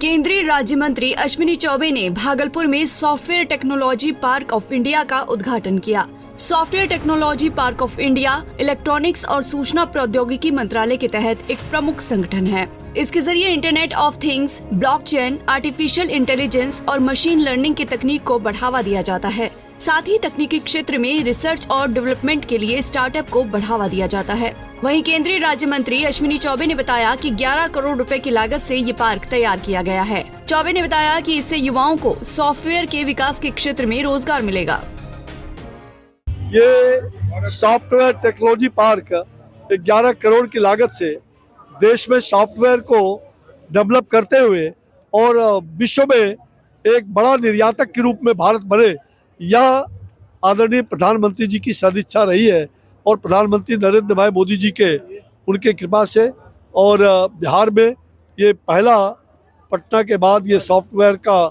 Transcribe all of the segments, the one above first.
केंद्रीय राज्य मंत्री अश्विनी चौबे ने भागलपुर में software technology park of India का उद्घाटन किया। Software technology park of India electronics और सूचना प्रौद्योगिकी मंत्रालय के तहत एक प्रमुख संगठन है। इसके जरिए internet of things, blockchain, artificial intelligence और मशीन लर्निंग की तकनीक को बढ़ावा दिया जाता है। साथ ही तकनीकी क्षेत्र में रिसर्च और डेवलपमेंट के लिए स्टार्टअप को बढ़ावा दिया जाता है। वहीं केंद्रीय राज्य मंत्री अश्विनी चौबे ने बताया कि 11 करोड़ रुपए की लागत से ये पार्क तैयार किया गया है। चौबे ने बताया कि इससे युवाओं को सॉफ्टवेयर के विकास के क्षेत्र में रोजगार मिलेगा। ये सॉफ्टवेयर टेक्नोलॉजी पार्क 11 करोड़ की लागत से देश में सॉफ्टवेयर को डेवलप करते हुए और विश्व में एक बड़ा निर्यातक के रूप में भारत बने, यह आदरणीय प्रधानमंत्री जी की सदिच्छा रही है और प्रधानमंत्री नरेंद्र भाई मोदी जी के उनके कृपा से। और बिहार में ये पहला, पटना के बाद ये सॉफ्टवेयर का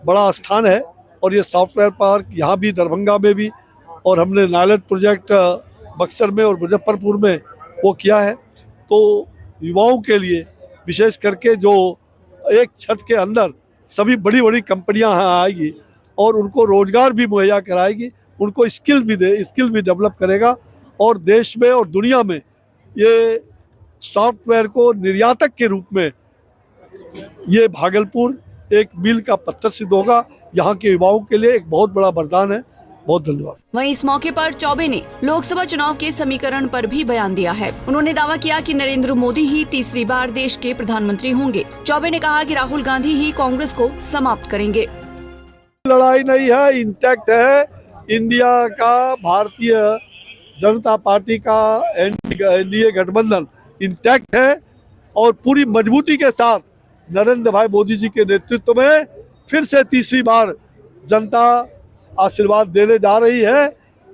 बड़ा स्थान है और ये सॉफ्टवेयर पार्क यहाँ भी, दरभंगा में भी, और हमने नायलट प्रोजेक्ट बक्सर में और मुजफ्फरपुर में वो किया है। तो युवाओं के लिए विशेष करके जो एक छत के अंदर सभी बड़ी बड़ी कंपनियां यहाँ आएगी और उनको रोजगार भी मुहैया कराएगी, उनको स्किल भी डेवलप करेगा और देश में और दुनिया में ये सॉफ्टवेयर को निर्यातक के रूप में ये भागलपुर एक मील का पत्थर सिद्ध होगा। यहाँ के युवाओं के लिए एक बहुत बड़ा वरदान है। बहुत धन्यवाद। वहीं इस मौके पर चौबे ने लोकसभा चुनाव के समीकरण पर भी बयान दिया है। उन्होंने दावा किया कि नरेंद्र मोदी ही तीसरी बार देश के प्रधानमंत्री होंगे। चौबे ने कहा कि राहुल गांधी ही कांग्रेस को समाप्त करेंगे। लड़ाई नहीं है, इंटैक्ट है। इंडिया का, भारतीय जनता पार्टी का एनडीए गठबंधन इंटैक्ट है और पूरी मजबूती के साथ नरेंद्र भाई मोदी जी के नेतृत्व में फिर से तीसरी बार जनता आशीर्वाद देने जा रही है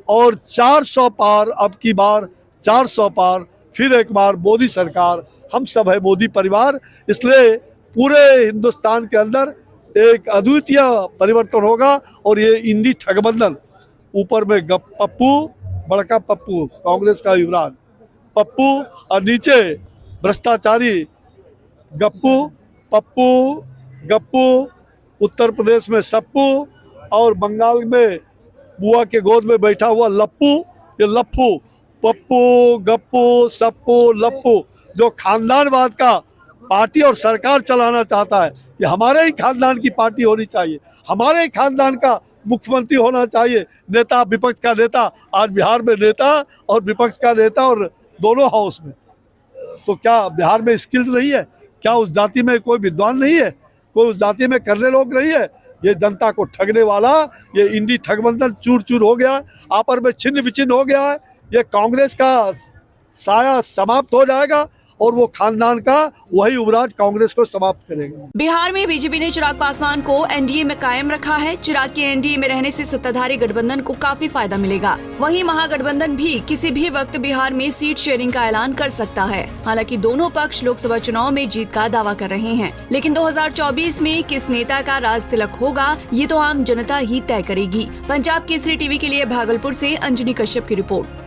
और 400 पार, अब की बार 400 पार, फिर एक बार मोदी सरकार, हम सब है मोदी परिवार। इसलिए पूरे हिंदुस्तान के अंदर एक अद्वितीय परिवर्तन होगा और ये इंडी ठगबंधन, ऊपर में पप्पू, बड़का पप्पू, कांग्रेस का युवराज पप्पू, और नीचे भ्रष्टाचारी गप्पू, पप्पू, गप्पू, उत्तर प्रदेश में सप्पू और बंगाल में बुआ के गोद में बैठा हुआ लप्पू। ये लप्पू, पप्पू, गप्पू, सप्पू, लप्पू, जो खानदानवाद का पार्टी और सरकार चलाना चाहता है। ये हमारे ही खानदान की पार्टी होनी चाहिए, हमारे ही खानदान का मुख्यमंत्री होना चाहिए, नेता, विपक्ष का नेता। आज बिहार में नेता और विपक्ष का नेता और दोनों हाउस में। तो क्या बिहार में स्किल नहीं है? क्या उस जाति में कोई विद्वान नहीं है? कोई उस जाति में करने लोग नहीं है? ये जनता को ठगने वाला ये इंडी ठगबंधन चूर चूर हो गया, आपस में छिन्न विचिन्न हो गया है। ये कांग्रेस का साया समाप्त हो जाएगा और वो खानदान का वही युवराज कांग्रेस को समाप्त करेगा। बिहार में बीजेपी ने चिराग पासवान को एनडीए में कायम रखा है। चिराग के एनडीए में रहने से सत्ताधारी गठबंधन को काफी फायदा मिलेगा। वहीं महागठबंधन भी किसी भी वक्त बिहार में सीट शेयरिंग का ऐलान कर सकता है। हालांकि दोनों पक्ष लोकसभा चुनाव में जीत का दावा कर रहे हैं, लेकिन 2024 में किस नेता का राज तिलक होगा, ये तो आम जनता ही तय करेगी। पंजाब केसरी टीवी के लिए भागलपुर से अंजनी कश्यप की रिपोर्ट।